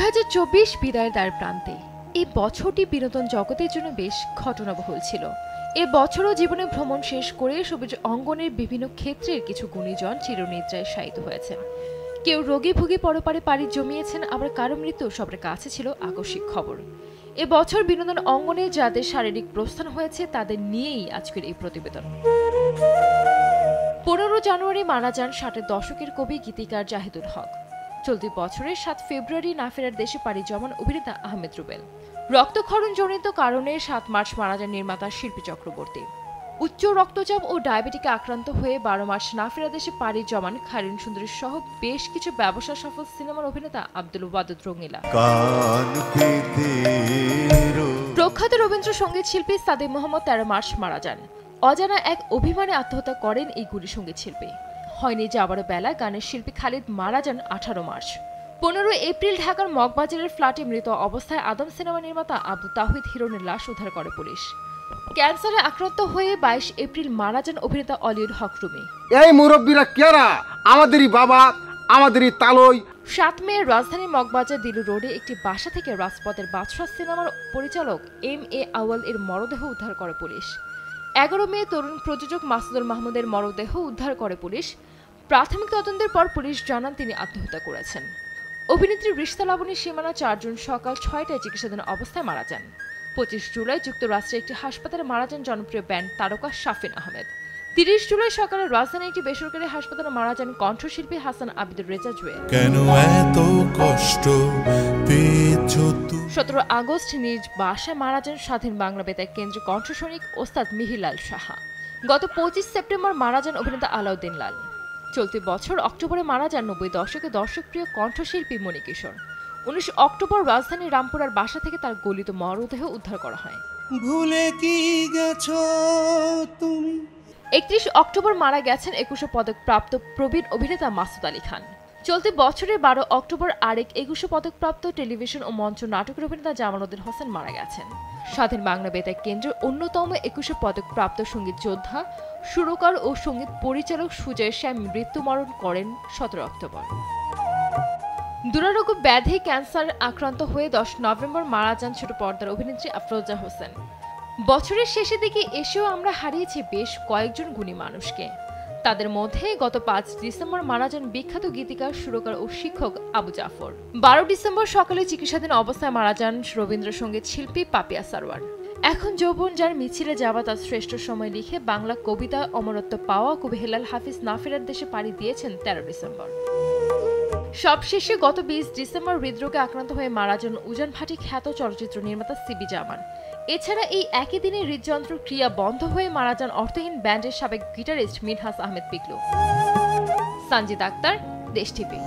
2024 বিদায়ের দ্বার প্রান্তে। এই বছরটি বিনোদন জগতের জন্য বেশ ঘটনাবহুল ছিল। এ বছরও জীবনে ভ্রমণ শেষ করে সবুজ অঙ্গনের বিভিন্ন ক্ষেত্রের কিছু গুণীজন চিরনিদ্রায় শায়িত হয়েছেন। কেউ রোগে ভুগে পরপারে পাড়ি জমিয়েছেন, আবার কারো মৃত্যু সবার কাছে ছিল আকস্মিক খবর। এ বছর বিনোদন অঙ্গনে যাদের শারীরিক প্রস্থান হয়েছে তাদের নিয়েই আজকের এই প্রতিবেদন। 15 জানুয়ারি মারা যান 60-এর দশকের কবি গীতিকার জাহিদুল হক। চলতি বছরের 7 ফেব্রুয়ারি না ফেরার দেশে পাড়ি জমান অভিনেতা আহমেদ রুবেল। রক্তক্ষরণজনিত কারণে 7 মার্চ মারা যান নির্মাতা শিল্পী চক্রবর্তী। উচ্চ রক্তচাপ ও ডায়াবেটিকে আক্রান্ত হয়ে 12 মার্চ না ফেরা দেশে পাড়ি জমান খায়রুন সুন্দরী সহ বেশ কিছু ব্যবসা সফল সিনেমার অভিনেতা আব্দুল ওয়াদুদ রঙিলা। প্রখ্যাত রবীন্দ্রসঙ্গীত শিল্পী সাদেক মোহাম্মদ 13 মার্চ মারা যান। অজানা এক অভিমানে আত্মহত্যা করেন এই গুণী সঙ্গীত শিল্পী। হয়নি যাবারও বেলা গানের শিল্পী খালিদ মারা যান 18 মার্চ। 15 এপ্রিল ঢাকার মগবাজারের ফ্ল্যাটে মৃত অবস্থায় আদম সিনেমা নির্মাতা আবু তাহিদ হিরনের লাশ উদ্ধার করে পুলিশ। ক্যান্সারে আক্রান্ত হয়ে 22 এপ্রিল মারা যান অভিনেতা অলিউড হক রুমি। এই মুরব্বীরা কেরা? আমাদেরই বাবা, আমাদেরই তালই। 7 মে রাজধানী মগবাজার দিলু রোডে একটি বাসা থেকে রাজপথের বাদশাহ সিনেমার পরিচালক MA আউয়াল এর মরদেহ উদ্ধার করে পুলিশ। 11 মে তরুণ প্রযোজক মাসুদুল মাহমুদের মরদেহ উদ্ধার করে পুলিশ। প্রাথমিক তদন্তের পর পুলিশ জানান তিনি আত্মহত্যা করেছেন। অভিনেত্রী রিশতা লাবণীর সীমানা 4 জুন সকাল 6টায় চিকিৎসাধীন অবস্থায় মারা যান। 25 জুলাই যুক্তরাষ্ট্রের একটি হাসপাতালে মারা যান জনপ্রিয় ব্যান্ড তারকা শাফিন আহমেদ। 30 জুলাই সকালে রাজধানীর একটি বেসরকারি হাসপাতালে মারা যান কণ্ঠশিল্পী হাসান আবিদুর রেজা জুয়েল। কেন এত কষ্ট পেয়েছো? 17 আগস্ট নিজ বাসায় মারা যান স্বাধীন বাংলা বেতার কেন্দ্রীয় কণ্ঠসৈনিক ওস্তাদ মিহিলাল সাহা। গত 25 সেপ্টেম্বর মারা যান অভিনেতা আলাউদ্দিন লাল। চলতি বছর অক্টোবরে মারা যান 90 দশকে দর্শকপ্রিয় কণ্ঠশিল্পী মণিকিশোর। 19 অক্টোবর রাজধানীর রামপুরার বাসা থেকে তার গলিত মরদেহ উদ্ধার করা হয়। ভুলে কি গেছো তুমি? 31 অক্টোবর মারা গেছেন 21 পদক প্রাপ্ত প্রবীণ অভিনেতা মাসুদ আলী খান। চলতি বছরের 12 অক্টোবর আরেক 21 পদক প্রাপ্ত টেলিভিশন ও মঞ্চ নাটকের অভিনেতা জামাল উদ্দিন হোসেন মারা গেছেন। স্বাধীন বাংলা বেতার কেন্দ্রের অন্যতম 21 পদক প্রাপ্ত সঙ্গীত যোদ্ধা, সুরকার ও সঙ্গীত পরিচালক সুজয় শ্যাম মৃত্যুবরণ করেন 17 অক্টোবর। দুরারোগ্য ব্যাধি ক্যান্সার আক্রান্ত হয়ে 10 নভেম্বর মারা যান ছোট পর্দার অভিনেত্রী আফরোজা হোসেন। বছরের শেষের দিকে এসেও আমরা হারিয়েছি বেশ কয়েকজন গুণী মানুষকে। তাদের মধ্যে গত 5 ডিসেম্বর মারা যান বিখ্যাত গীতিকার, সুরকার ও শিক্ষক আবু জাফর। 12 ডিসেম্বর সকালে চিকিৎসাধীন অবস্থায় মারা যান রবীন্দ্রসঙ্গীত শিল্পী পাপিয়া সারওয়ার। এখন যৌবন যার মিছিলে যাওয়া তার শ্রেষ্ঠ সময় লিখে বাংলা কবিতা অমরত্ব পাওয়া কবি হেলাল হাফিজ না ফেরার দেশে পাড়ি দিয়েছেন 13 ডিসেম্বর। সবশেষে গত 20 ডিসেম্বর হৃদরোগে আক্রান্ত হয়ে মারা যান উজান ভাটি খ্যাত চলচ্চিত্র নির্মাতা সিবি জামান। এছাড়া এই একই দিনে হৃদযন্ত্র ক্রিয়া বন্ধ হয়ে মারা যান অর্থহীন ব্যান্ডের সাবেক গিটারিস্ট মিনহাস আহমেদ পিকলু। সঞ্জিত আক্তার, দেশ টিভি।